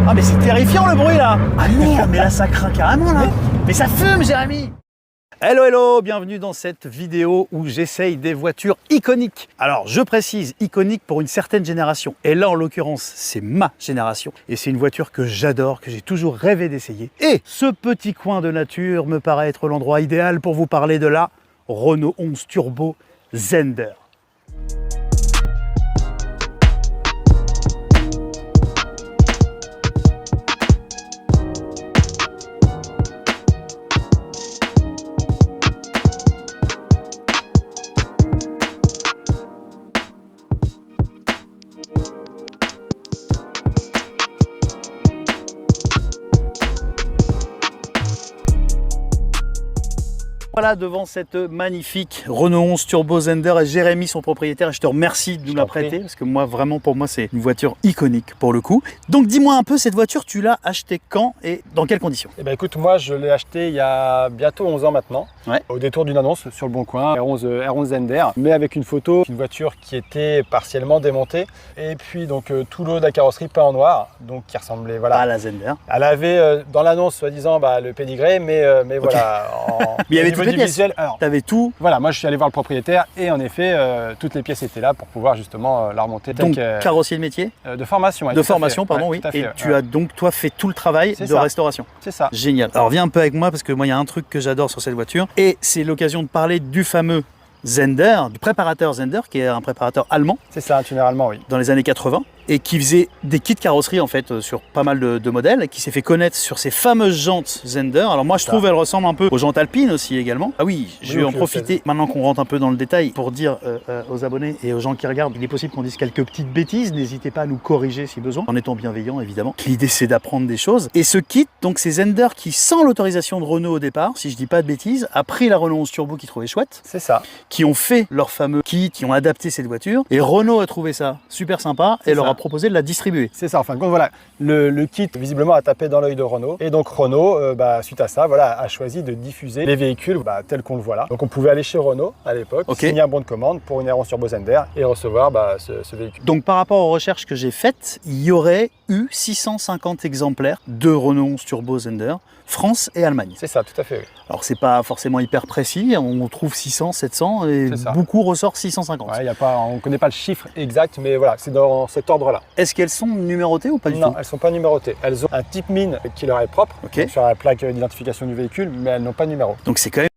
Ah mais c'est terrifiant le bruit là. Ah merde, mais là ça craint carrément là. Mais ça fume Jérémy. Hello hello, bienvenue dans cette vidéo où j'essaye des voitures iconiques. Alors je précise iconique pour une certaine génération. Et là en l'occurrence c'est ma génération. Et c'est une voiture que j'adore, que j'ai toujours rêvé d'essayer. Et ce petit coin de nature me paraît être l'endroit idéal pour vous parler de la Renault 11 Turbo Zender. Voilà devant cette magnifique Renault 11 Turbo Zender et Jérémy son propriétaire, et je te remercie de nous la prêter parce que moi vraiment pour moi c'est une voiture iconique pour le coup. Donc dis-moi un peu, cette voiture tu l'as achetée quand et dans quelles conditions? Eh ben écoute, moi je l'ai acheté il y a bientôt 11 ans maintenant, au détour d'une annonce sur le Bon Coin, R11 Zender, mais avec une photo, une voiture qui était partiellement démontée et puis donc tout le haut de la carrosserie peint en noir, donc qui ressemblait voilà à la Zender. Elle avait dans l'annonce soi-disant le pédigré, mais voilà. Mais il y avait du visuel, alors, t'avais tout. Voilà, moi je suis allé voir le propriétaire et en effet toutes les pièces étaient là pour pouvoir justement la remonter. Donc carrossier de métier de formation. De formation, pardon, oui. Et tu as donc toi fait tout le travail de restauration. C'est ça. Génial. Alors viens un peu avec moi parce que moi il y a un truc que j'adore sur cette voiture et c'est l'occasion de parler du fameux Zender, du préparateur Zender qui est un préparateur allemand. C'est ça, un tuner allemand, oui. Dans les années 80 et qui faisait des kits carrosserie en fait sur pas mal de modèles et qui s'est fait connaître sur ces fameuses jantes Zender. Alors moi je trouve elles ressemblent un peu aux jantes alpines aussi également. Ah oui, je vais en profiter maintenant qu'on rentre un peu dans le détail pour dire aux abonnés et aux gens qui regardent, il est possible qu'on dise quelques petites bêtises, n'hésitez pas à nous corriger si besoin, en étant bienveillant évidemment. L'idée c'est d'apprendre des choses. Et ce kit, donc c'est Zender qui, sans l'autorisation de Renault au départ, si je dis pas de bêtises, a pris la Renault 11 Turbo qu'ils trouvaient chouette. C'est ça. Qui ont fait leur fameux kit, qui ont adapté cette voiture. Et Renault a trouvé ça super sympa et leur a proposé de la distribuer. C'est ça, en fin de compte, voilà, le kit visiblement a tapé dans l'œil de Renault et donc Renault, suite à ça, voilà, a choisi de diffuser les véhicules tels qu'on le voit là. Donc on pouvait aller chez Renault à l'époque, signer un bon de commande pour une R11 Turbo Zender et recevoir ce véhicule. Donc par rapport aux recherches que j'ai faites, il y aurait eu 650 exemplaires de Renault 11 Turbo Zender, France et Allemagne. C'est ça, tout à fait, oui. Alors c'est pas forcément hyper précis, on trouve 600, 700 et beaucoup ressortent 650. Ouais, on ne connaît pas le chiffre exact, mais voilà, c'est dans cet ordre-là. Est-ce qu'elles sont numérotées ou pas du tout? Non, elles ne sont pas numérotées. Elles ont un type mine qui leur est propre, donc sur la plaque d'identification du véhicule, mais elles n'ont pas de numéro. Donc c'est quand même